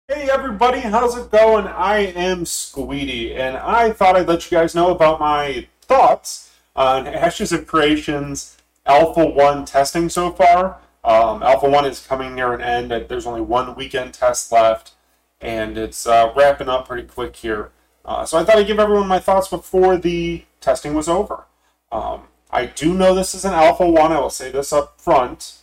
Hey everybody, how's it going? I am Squeetee, and I thought I'd let you guys know about my thoughts on Ashes of Creation's Alpha 1 testing so far. Alpha 1 is coming near an end. There's only one weekend test left, and it's wrapping up pretty quick here. So I thought I'd give everyone my thoughts before the testing was over. I do know this is an Alpha 1. I will say this up front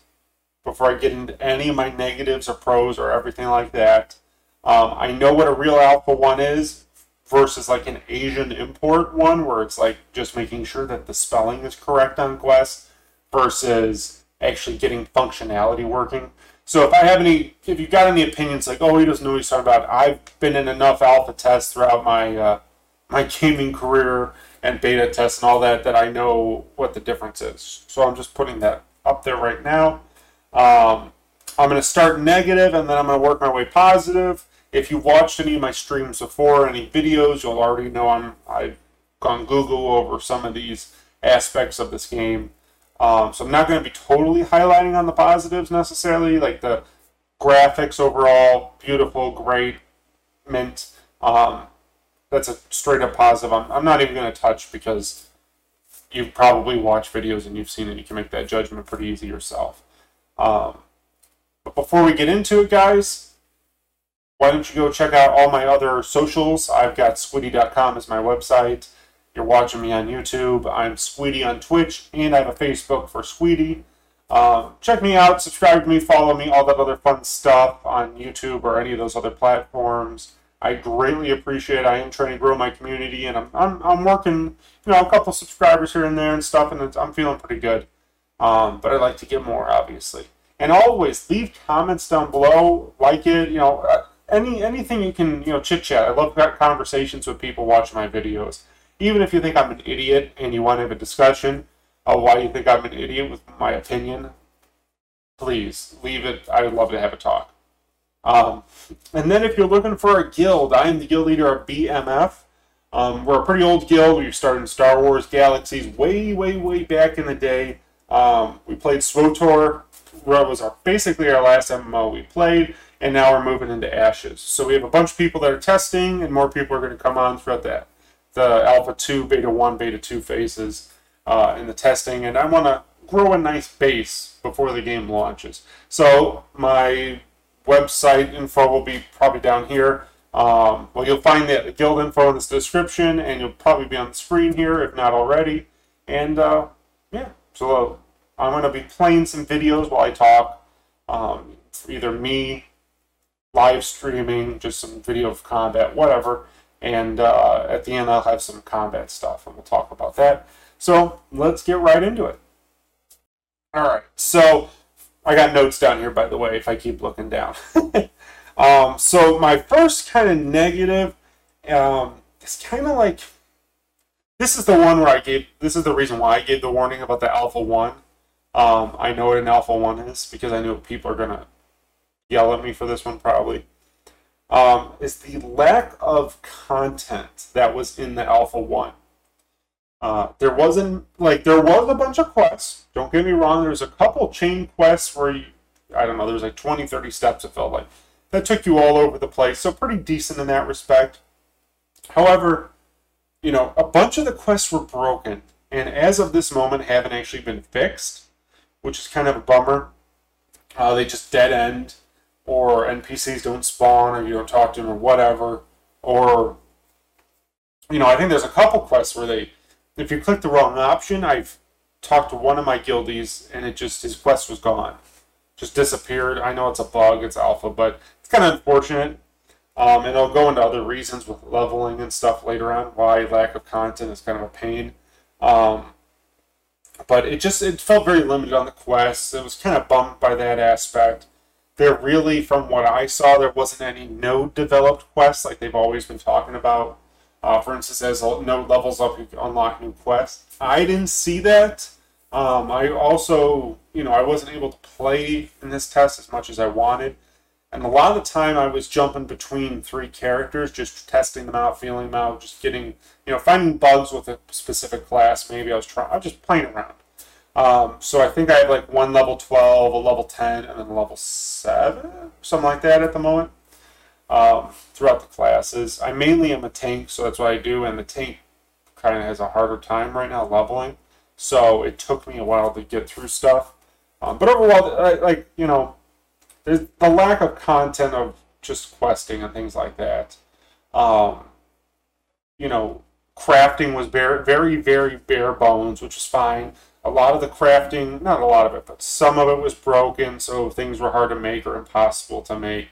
before I get into any of my negatives or pros or everything like that. I know what a real Alpha 1 is versus like an Asian import one where it's like just making sure that the spelling is correct on quests versus actually getting functionality working. So if you got any opinions like, oh, he doesn't know what he's talking about, I've been in enough alpha tests throughout my gaming career and beta tests and all that that I know what the difference is. So I'm just putting that up there right now. I'm going to start negative and then I'm going to work my way positive. If you've watched any of my streams before, any videos, you'll already know I've gone Google over some of these aspects of this game. So I'm not going to be totally highlighting on the positives necessarily, like the graphics overall, beautiful, great, mint. That's a straight up positive. I'm not even going to touch because you've probably watched videos and you've seen it. You can make that judgment pretty easy yourself. But before we get into it, guys, why don't you go check out all my other socials? I've got squeetee.com as my website. You're watching me on YouTube. I'm Squeetee on Twitch, and I have a Facebook for Squeetee. Check me out, subscribe to me, follow me, all that other fun stuff on YouTube or any of those other platforms. I greatly appreciate it. I am trying to grow my community, and I'm working, a couple subscribers here and there and stuff, and I'm feeling pretty good. But I'd like to get more, obviously. And always leave comments down below, like it, anything you can, chit chat. I love conversations with people watching my videos. Even if you think I'm an idiot and you want to have a discussion of why you think I'm an idiot with my opinion, please leave it. I would love to have a talk. And then if you're looking for a guild, I am the guild leader of BMF. We're a pretty old guild. We started in Star Wars Galaxies way, way, way back in the day. We played SWTOR, where it was basically our last MMO we played, and now we're moving into Ashes. So we have a bunch of people that are testing, and more people are going to come on throughout the Alpha 2, Beta 1, Beta 2 phases in the testing, and I want to grow a nice base before the game launches. So my website info will be probably down here. You'll find the guild info in this description, and you'll probably be on the screen here, if not already. And yeah, so I'm going to be playing some videos while I talk. Either me live streaming, just some video of combat, whatever. And at the end, I'll have some combat stuff, and we'll talk about that. So let's get right into it. All right. So I got notes down here, by the way, if I keep looking down. So my first kind of negative is kind of like, this is the one where this is the reason why I gave the warning about the Alpha 1. I know what an Alpha 1 is because I know people are going to yell at me for this one probably. Is the lack of content that was in the Alpha 1. There was a bunch of quests. Don't get me wrong, there's a couple chain quests where there's like 20, 30 steps it felt like. That took you all over the place, so pretty decent in that respect. However, a bunch of the quests were broken, and as of this moment haven't actually been fixed, which is kind of a bummer. They just dead end, or NPCs don't spawn, or you don't talk to them, or whatever. Or, I think there's a couple quests where if you click the wrong option, I've talked to one of my guildies, and his quest was gone. Just disappeared. I know it's a bug, it's alpha, but it's kind of unfortunate. And I'll go into other reasons with leveling and stuff later on, why lack of content is kind of a pain. But it felt very limited on the quests. It was kind of bummed by that aspect. There really, from what I saw, there wasn't any node-developed quests like they've always been talking about. For instance, as node levels up, you can unlock new quests. I didn't see that. I also, I wasn't able to play in this test as much as I wanted. And a lot of the time I was jumping between three characters, just testing them out, feeling them out, just getting, finding bugs with a specific class. Maybe I was just playing around. So I think I have like one level 12, a level 10, and then a level 7, something like that at the moment. throughout the classes. I mainly am a tank, so that's what I do, and the tank kind of has a harder time right now leveling. So it took me a while to get through stuff. But overall, there's the lack of content of just questing and things like that. Um, Crafting was very, very bare bones, which is fine. A lot of the crafting, not a lot of it, but some of it was broken, so things were hard to make or impossible to make,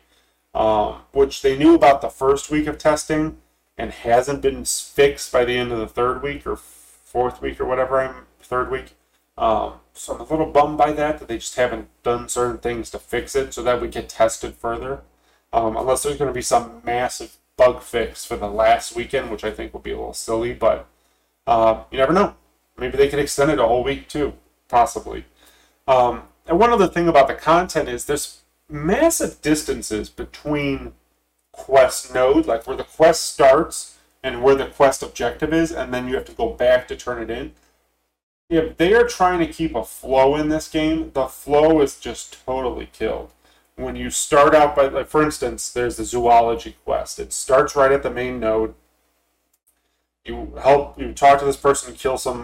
which they knew about the first week of testing and hasn't been fixed by the end of the third week or fourth week or whatever, third week. So I'm a little bummed by that they just haven't done certain things to fix it so that we get tested further. Unless there's going to be some massive bug fix for the last weekend, which I think will be a little silly, but you never know. Maybe they could extend it a whole week too, possibly. And one other thing about the content is there's massive distances between quest nodes, like where the quest starts and where the quest objective is, and then you have to go back to turn it in. If they are trying to keep a flow in this game, the flow is just totally killed. When you start out by, like, for instance, there's the zoology quest. It starts right at the main node. You talk to this person, kill some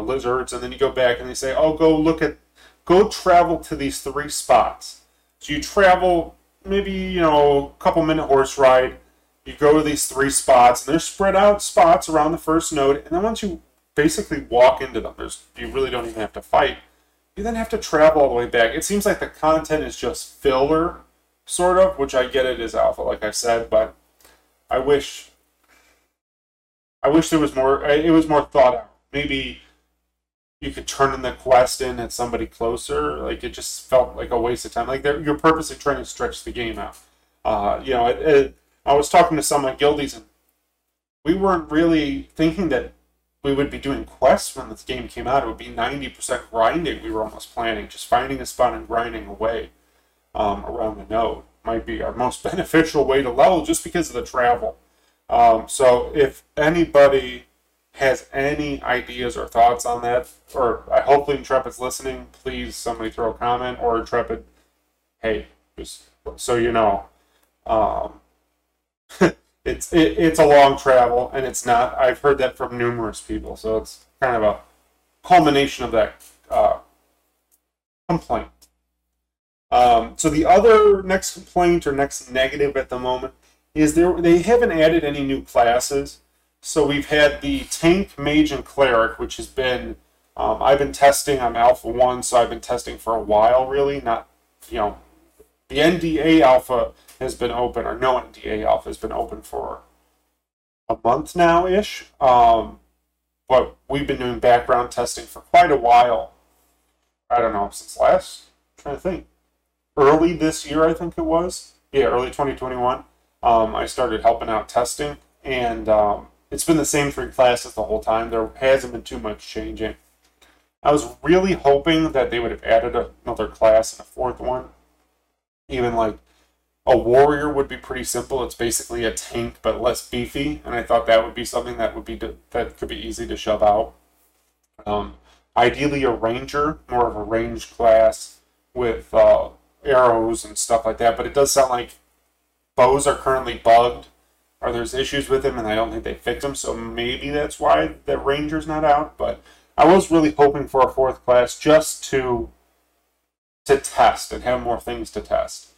lizards, and then you go back and they say, oh, go travel to these 3 spots. So you travel maybe, a couple minute horse ride. You go to these 3 spots, and they're spread out spots around the first node, and then once you basically walk into them, you really don't even have to fight. You then have to travel all the way back. It seems like the content is just filler, sort of, which I get it is alpha, like I said, but I wish there was more. It was more thought out. Maybe you could turn in the quest in at somebody closer. Like, it just felt like a waste of time. Like, you're purposely trying to stretch the game out. I was talking to some of my guildies, and we weren't really thinking that we would be doing quests when this game came out. It would be 90% grinding. We were almost planning, just finding a spot and grinding away around the node. Might be our most beneficial way to level just because of the travel. So if anybody has any ideas or thoughts on that, or hopefully Intrepid's listening, please somebody throw a comment, or Intrepid, hey, just so you know, it's a long travel, and it's not. I've heard that from numerous people, so it's kind of a culmination of that complaint. So the other next complaint or next negative at the moment is they haven't added any new classes. So we've had the tank, mage, and cleric, which has been I've been testing. I'm Alpha 1, so I've been testing for a while, really. Not, the NDA Alpha has been open, or no NDA Alpha has been open for a month now-ish. But we've been doing background testing for quite a while. I don't know, since I'm trying to think. Early this year, I think it was. Yeah, early 2021. I started helping out testing, and it's been the same 3 classes the whole time. There hasn't been too much changing. I was really hoping that they would have added another class and a 4th one. Even like a warrior would be pretty simple. It's basically a tank but less beefy, and I thought that would be something that could be easy to shove out. Ideally, a ranger, more of a ranged class with arrows and stuff like that. But it does sound like bows are currently bugged, or there's issues with them, and I don't think they fixed them. So maybe that's why the ranger's not out. But I was really hoping for a 4th class just to test and have more things to test.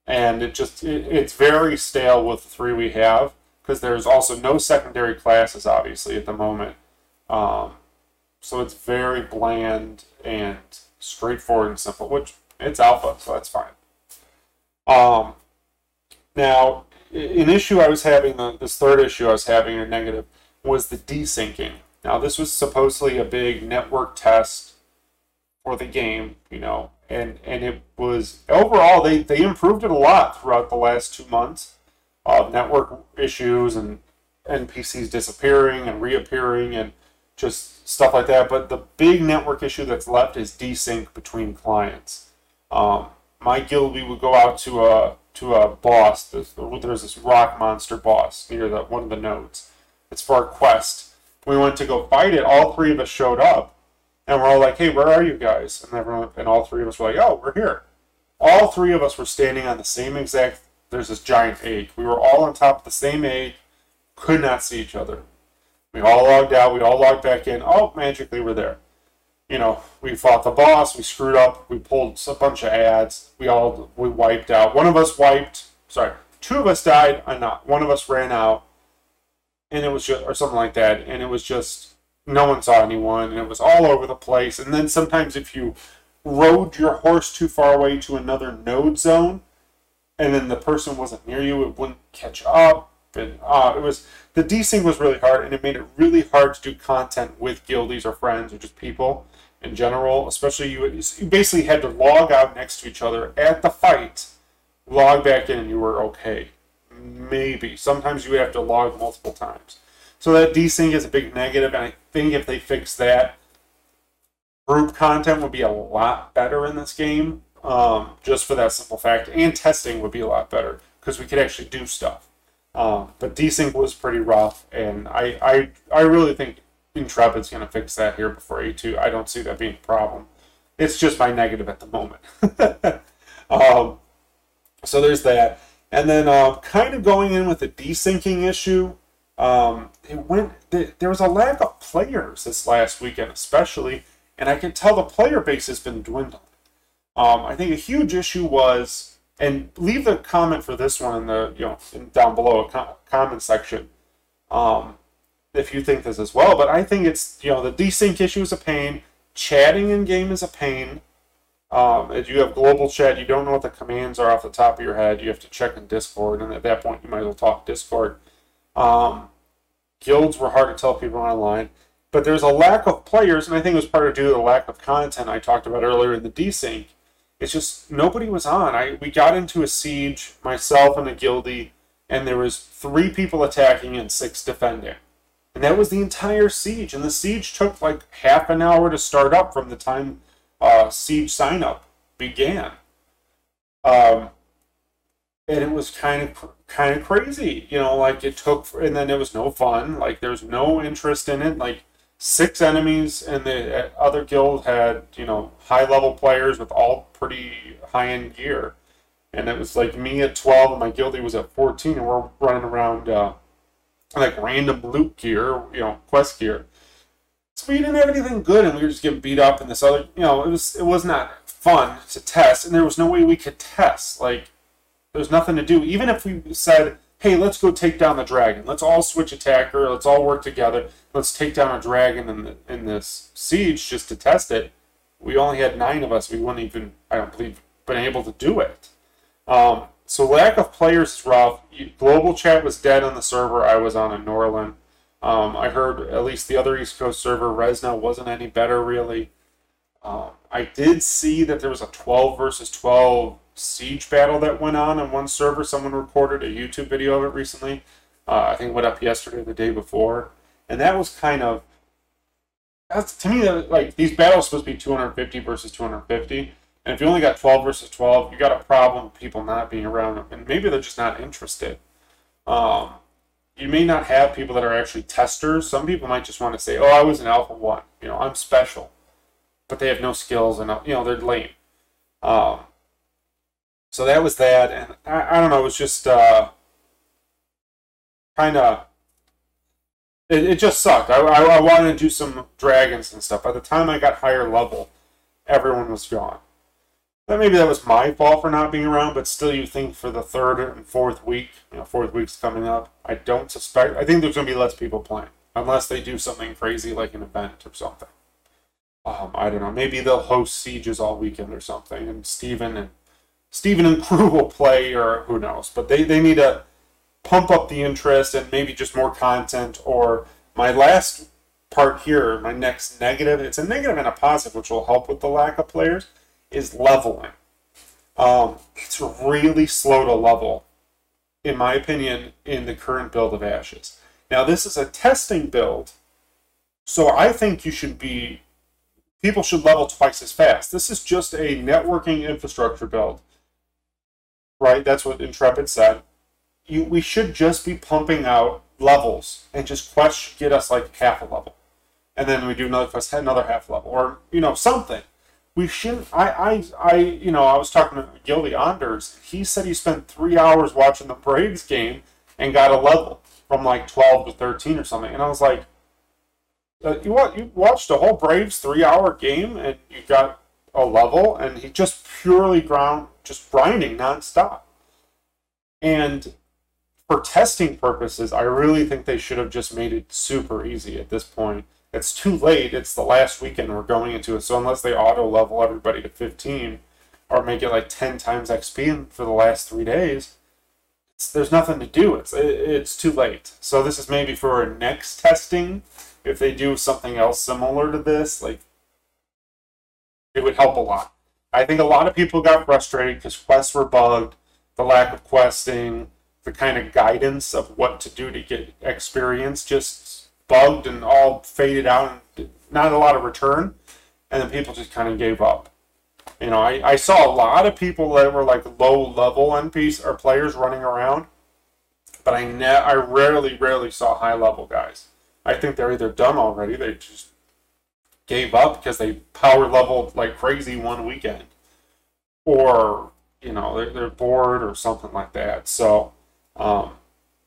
And it's very stale with the 3 we have, because there's also no secondary classes, obviously, at the moment. So it's very bland and straightforward and simple, which it's alpha, so that's fine. Now, an issue I was having, this 3rd issue I was having, or negative, was the desyncing. Now, this was supposedly a big network test for the game, and it was, overall, they improved it a lot throughout the last 2 months. Network issues and NPCs disappearing and reappearing and just stuff like that. But the big network issue that's left is desync between clients. My guild, we would go out to a boss. There's this rock monster boss near one of the nodes. It's for a quest. We went to go fight it. All 3 of us showed up. And we're all like, hey, where are you guys? And all 3 of us were like, oh, we're here. All 3 of us were standing on the same exact there's this giant egg. We were all on top of the same egg, could not see each other. We all logged out, we all logged back in. Oh, magically we're there. We fought the boss, we screwed up, we pulled a bunch of ads, we wiped out. Two of us died, and one of us ran out, and it was just, or something like that, and it was just, no one saw anyone, and it was all over the place. And then sometimes if you rode your horse too far away to another node zone, and then the person wasn't near you, it wouldn't catch up. And the desync was really hard, and it made it really hard to do content with guildies or friends or just people in general. Especially you basically had to log out next to each other at the fight, log back in, and you were okay. Maybe sometimes you would have to log multiple times. So that desync is a big negative, and I think if they fix that, group content would be a lot better in this game, just for that simple fact. And testing would be a lot better because we could actually do stuff. But desync was pretty rough, and I really think Intrepid's going to fix that here before A2. I don't see that being a problem. It's just my negative at the moment. So there's that. And then kind of going in with the desyncing issue, there was a lack of players this last weekend especially, and I can tell the player base has been dwindling. I think a huge issue was, and leave the comment for this one in the down below a comment section if you think this as well. But I think it's the desync issue is a pain. Chatting in game is a pain. If you have global chat, you don't know what the commands are off the top of your head. You have to check in Discord, and at that point, you might as well talk Discord. Guilds were hard to tell people online, but there's a lack of players, and I think it was part of due to the lack of content I talked about earlier in the desync. It's just nobody was on. We got into a siege, myself and a guildie, and there was 3 people attacking and 6 defending. And that was the entire siege. And the siege took like half an hour to start up from the time siege sign up began. And it was kind of crazy, it took, and then it was no fun. Like there was no interest in it. Like 6 enemies, and the other guild had, high level players with all pretty high end gear. And it was like me at 12 and my guildie was at 14, and we're running around like random loot gear, quest gear. So we didn't have anything good, and we were just getting beat up. And this other, it was not fun to test, and there was no way we could test. Like there's nothing to do. Even if we said, hey, let's go take down the dragon. Let's all switch attacker. Let's all work together. Let's take down a dragon in this siege just to test it. We only had 9 of us. We wouldn't even, I don't believe, been able to do it. So lack of players is rough. Global chat was dead on the server I was on in Norland. I heard at least the other East Coast server, Resna, wasn't any better really. I did see that there was a 12 versus 12 siege battle that went on one server. Someone recorded a YouTube video of it recently. I think it went up yesterday or the day before. And that was kind of, to me, like these battles are supposed to be 250 versus 250. And if you only got 12 versus 12, you got a problem with people not being around. And maybe they're just not interested. You may not have people that are actually testers. Some people might just want to say, oh, I was an Alpha 1. I'm special. But they have no skills and, they're lame. So that was that. And I don't know, it was just kind of, it just sucked. I wanted to do some dragons and stuff. By the time I got higher level, everyone was gone. Maybe that was my fault for not being around, but still you think for the 3rd and 4th week, 4th week's coming up, I think there's going to be less people playing, unless they do something crazy like an event or something. I don't know, maybe they'll host sieges all weekend or something, and Steven and crew will play, or who knows, but they need to pump up the interest and maybe just more content. Or my last part here, my next negative, it's a negative and a positive, which will help with the lack of players, is leveling. It's really slow to level, in my opinion, in the current build of Ashes. Now, this is a testing build, so I think people should level twice as fast. This is just a networking infrastructure build, right? That's what Intrepid said. We should just be pumping out levels, and just quests should get us like half a level. And then we do another quest, another half level, or, something. we shouldn't. I was talking to Gildy Anders. He said he spent 3 hours watching the Braves game and got a level from like 12 to 13 or something. And I was like, you watched a whole Braves 3 hour game and you got a level, and he just purely just grinding nonstop. And for testing purposes, I really think they should have just made it super easy at this point. It's too late. It's the last weekend we're going into it. So unless they auto level everybody to 15 or make it like 10 times XP for the last 3 days, there's nothing to do. It's too late. So this is maybe for our next testing. If they do something else similar to this, like, it would help a lot. I think a lot of people got frustrated because quests were bugged, the lack of questing, the kind of guidance of what to do to get experience just bugged and all faded out, and not a lot of return, and then people just kind of gave up. I saw a lot of people that were like low level NPCs or players running around, but I rarely saw high level guys. I think they're either done already, they just gave up because they power leveled like crazy one weekend, or they're bored or something like that. So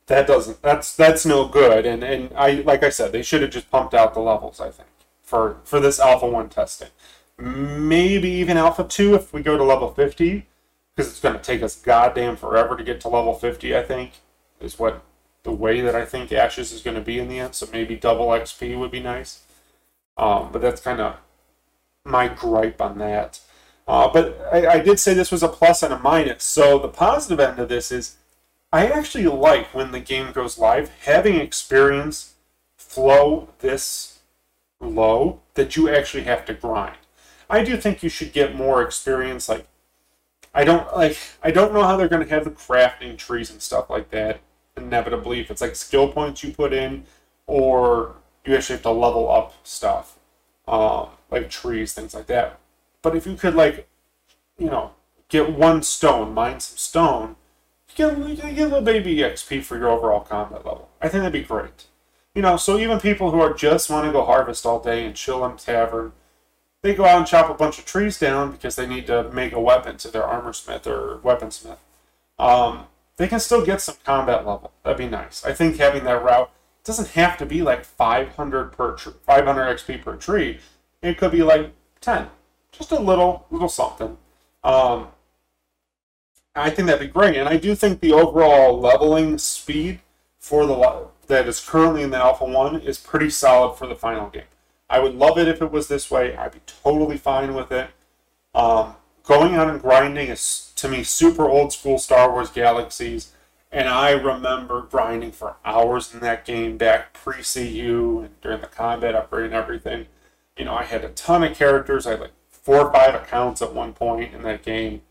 that's no good. And like I said, they should have just pumped out the levels, I think, for this Alpha 1 testing. Maybe even Alpha 2 if we go to level 50, because it's going to take us goddamn forever to get to level 50, I think, is what the way that I think Ashes is going to be in the end. So maybe double XP would be nice. But that's kind of my gripe on that. But I did say this was a plus and a minus. So the positive end of this is I actually like when the game goes live, having experience flow this low that you actually have to grind. I do think you should get more experience. Like, I don't know how they're going to have the crafting trees and stuff like that inevitably, if it's like skill points you put in, or you actually have to level up stuff, like trees, things like that. But if you could, like, get one stone, mine some stone, you get a little baby XP for your overall combat level. I think that'd be great. So even people who just want to go harvest all day and chill in a tavern, they go out and chop a bunch of trees down because they need to make a weapon to their armor smith or weaponsmith. They can still get some combat level. That'd be nice. I think having that route doesn't have to be like 500 XP per tree. It could be like 10, just a little something. I think that'd be great, and I do think the overall leveling speed for that is currently in the Alpha 1 is pretty solid for the final game. I would love it if it was this way. I'd be totally fine with it. Going out and grinding is, to me, super old school Star Wars Galaxies, and I remember grinding for hours in that game back pre-CU and during the combat upgrade and everything. I had a ton of characters. I had like 4 or 5 accounts at one point in that game,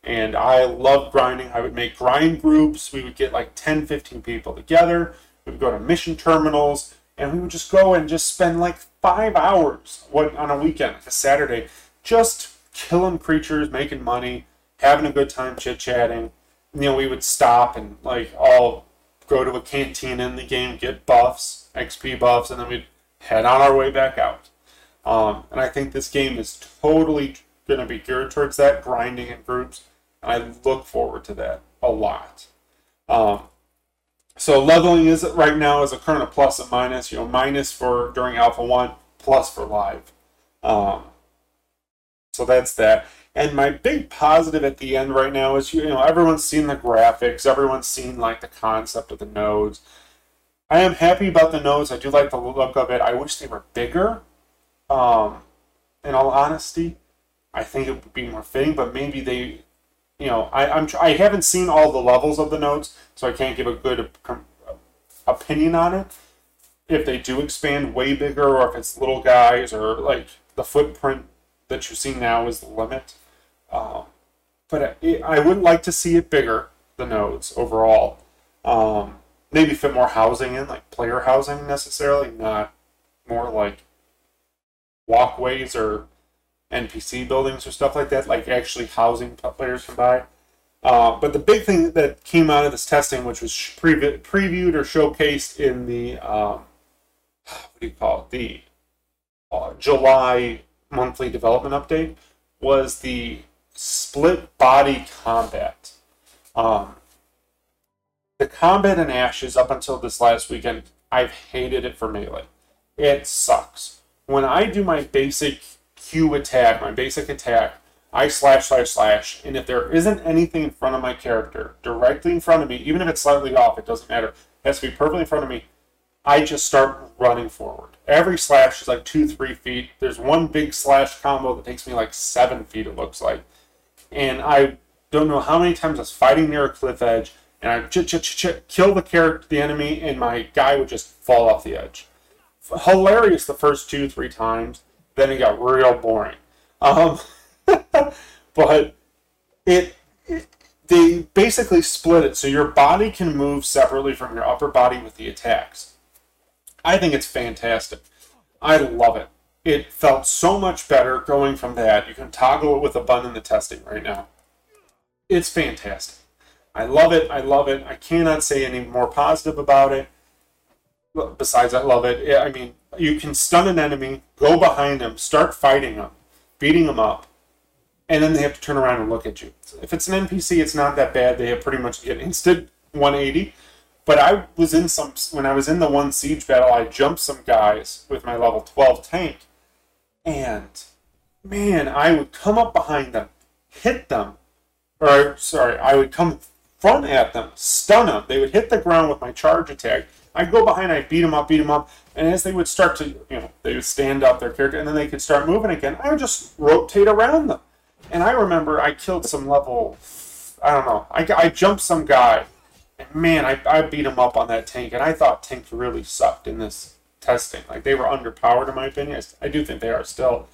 and I loved grinding. I would make grind groups. We would get like 10, 15 people together. We would go to mission terminals, and we would just go and just spend like 5 hours on a weekend, like a Saturday, just killing creatures, making money, having a good time chit-chatting. We would stop and like all go to a canteen in the game, get buffs, XP buffs, and then we'd head on our way back out. And I think this game is totally going to be geared towards that, grinding in groups. And I look forward to that a lot. So leveling is right now is a current of plus and minus. Minus for during Alpha 1, plus for live. So that's that. And my big positive at the end right now is, everyone's seen the graphics. Everyone's seen, like, the concept of the nodes. I am happy about the nodes. I do like the look of it. I wish they were bigger, in all honesty. I think it would be more fitting, but maybe they, I haven't seen all the levels of the nodes, so I can't give a good opinion on it. If they do expand way bigger, or if it's little guys, or, like, the footprint that you see now is the limit. But I would like to see it bigger, the nodes, overall. Maybe fit more housing in, like player housing necessarily, not more like walkways or NPC buildings or stuff like that, like actually housing players can buy. But the big thing that came out of this testing, which was previewed or showcased in the, what do you call it, the July monthly development update, was the split body combat. Um, the combat in Ashes up until this last weekend, I've hated it for Melee. It sucks. When I do my basic Q attack, my basic attack, I slash, slash, slash, and if there isn't anything in front of my character, directly in front of me, even if it's slightly off, it doesn't matter. It has to be perfectly in front of me. I just start running forward. Every slash is like 2-3 feet. There's one big slash combo that takes me like 7 feet, it looks like. And I don't know how many times I was fighting near a cliff edge, and I kill the enemy, and my guy would just fall off the edge. Hilarious the first 2-3 times. Then it got real boring. But they basically split it so your body can move separately from your upper body with the attacks. I think it's fantastic. I love it. It felt so much better going from that. You can toggle it with a button in the testing right now. It's fantastic. I love it. I love it. I cannot say any more positive about it. Besides, I love it. I mean, you can stun an enemy, go behind them, start fighting them, beating them up, and then they have to turn around and look at you. If it's an NPC, it's not that bad. They have pretty much get instant 180. But when I was in the one siege battle, I jumped some guys with my level 12 tank, and man, I would come up behind them, hit them, I would come front at them, stun them. They would hit the ground with my charge attack. I'd go behind, I'd beat them up, and as they would start to, they would stand up their character, and then they could start moving again, I would just rotate around them. And I remember I killed some level, I don't know, I jumped some guy, and man, I beat him up on that tank, and I thought tanks really sucked in this testing. Like, they were underpowered in my opinion. I do think they are still.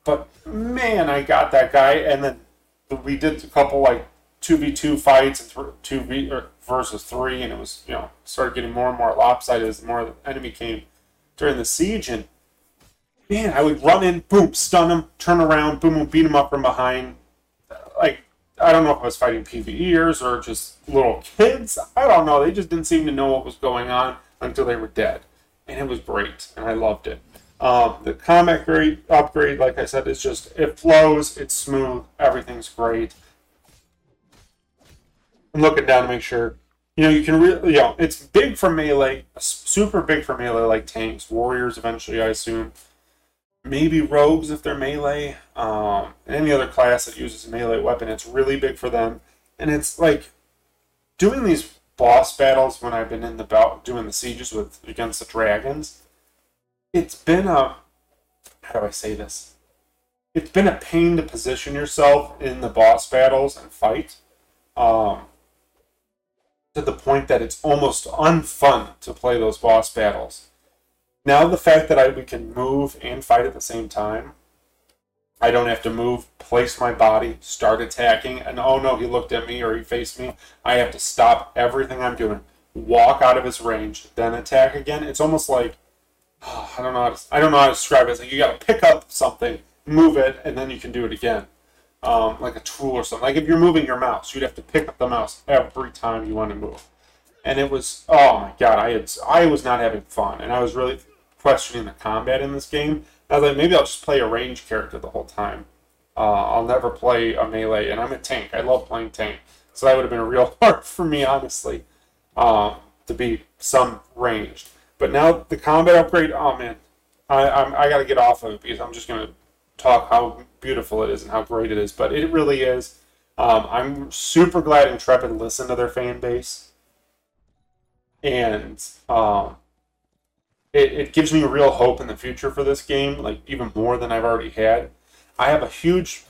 But man, I got that guy, and then we did a couple, like, 2v2 fights, and 2v versus 3, and it was, started getting more and more lopsided as the more the enemy came during the siege, and man, I would run in, boom, stun him, turn around, boom, boom, beat him up from behind. Like, I don't know if I was fighting PvEers or just little kids. I don't know. They just didn't seem to know what was going on until they were dead. And it was great, and I loved it. The combat upgrade, like I said, is just, it flows, it's smooth, everything's great. I'm looking down to make sure. You can really, it's big for melee, super big for melee, like tanks, warriors eventually, I assume. Maybe rogues if they're melee. Any other class that uses a melee weapon, it's really big for them. And it's like doing these boss battles when I've been in doing the sieges against the dragons. It's been how do I say this? It's been a pain to position yourself in the boss battles and fight. To the point that it's almost unfun to play those boss battles. Now the fact that we can move and fight at the same time, I don't have to move, place my body, start attacking, and oh no, he looked at me or he faced me. I have to stop everything I'm doing, walk out of his range, then attack again. It's almost like, I don't know how to describe it. It's like you got to pick up something, move it, and then you can do it again. Like a tool or something. Like if you're moving your mouse, you'd have to pick up the mouse every time you want to move. And it was, oh my god, I was not having fun, and I was really questioning the combat in this game. I was like, maybe I'll just play a range character the whole time. I'll never play a melee, and I'm a tank. I love playing tank, so that would have been real hard for me, honestly, to be some ranged. But now the combat upgrade, oh man, I got to get off of it because I'm just going to talk how beautiful it is and how great it is. But it really is. I'm super glad Intrepid listened to their fan base. And it gives me real hope in the future for this game, like even more than I've already had. I have a huge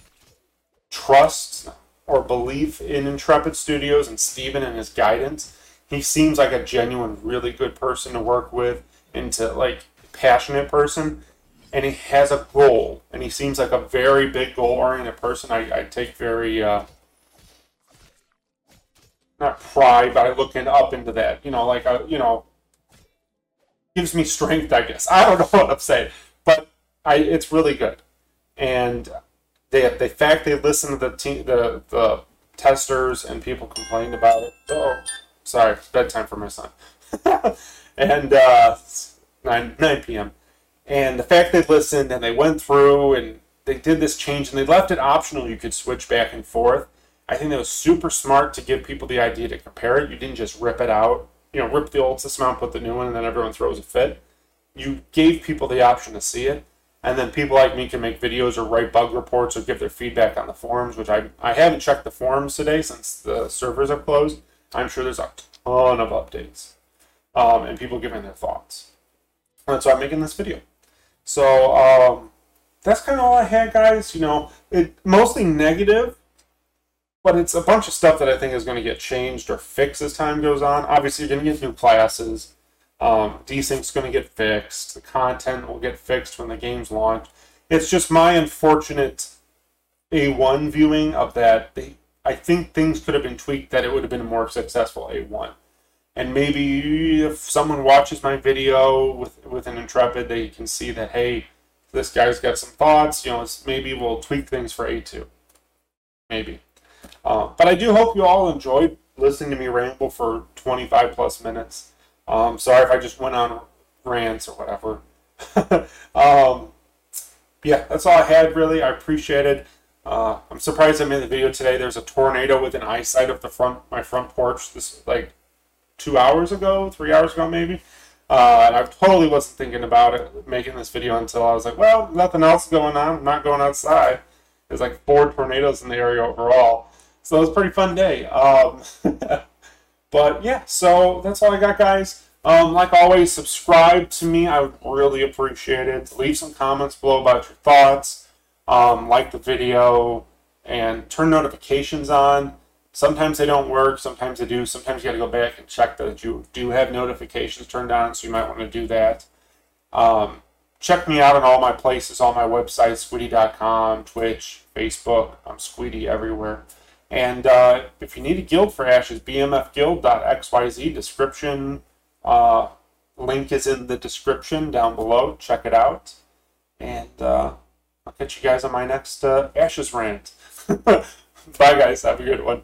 trust or belief in Intrepid Studios and Steven and his guidance. He seems like a genuine, really good person to work with and to, like, passionate person. And he has a goal, and he seems like a very big goal-oriented person. I take very, not pride, but I look up into that. Gives me strength, I guess. I don't know what I'm saying, but it's really good. And the fact they listen to the testers and people complained about it. Oh, sorry, it's bedtime for my son. And 9 p.m. And the fact they listened and they went through and they did this change and they left it optional. You could switch back and forth. I think that was super smart to give people the idea to compare it. You didn't just rip it out, rip the old system out, put the new one, and then everyone throws a fit. You gave people the option to see it, and then people like me can make videos or write bug reports or give their feedback on the forums, which I haven't checked the forums today since the servers have closed. I'm sure there's a ton of updates and people giving their thoughts. And that's why I'm making this video. So that's kind of all I had, guys. It mostly negative, but it's a bunch of stuff that I think is going to get changed or fixed as time goes on. Obviously, you're going to get new classes. Desync's going to get fixed. The content will get fixed when the game's launched. It's just my unfortunate A1 viewing of that. I think things could have been tweaked that it would have been a more successful A1. And maybe if someone watches my video with an Intrepid, they can see that, hey, this guy's got some thoughts. Maybe we'll tweak things for A2. Maybe. But I do hope you all enjoyed listening to me ramble for 25 plus minutes. Sorry if I just went on rants or whatever. Yeah, that's all I had, really. I appreciate it. I'm surprised I made the video today. There's a tornado within eyesight of my front porch. This is like 3 hours ago maybe. And I totally wasn't thinking about it, making this video, until I was like, well, nothing else going on. I'm not going outside. There's like 4 tornadoes in the area overall. So it was a pretty fun day. But yeah, so that's all I got, guys. Like always, subscribe to me. I would really appreciate it. Leave some comments below about your thoughts. Like the video and turn notifications on. Sometimes they don't work. Sometimes they do. Sometimes you got to go back and check that you do have notifications turned on, so you might want to do that. Check me out on all my places, all my websites, squeetee.com, Twitch, Facebook. I'm Squeetee everywhere. And if you need a guild for Ashes, bmfguild.xyz, description. Link is in the description down below. Check it out. And I'll catch you guys on my next Ashes rant. Bye, guys. Have a good one.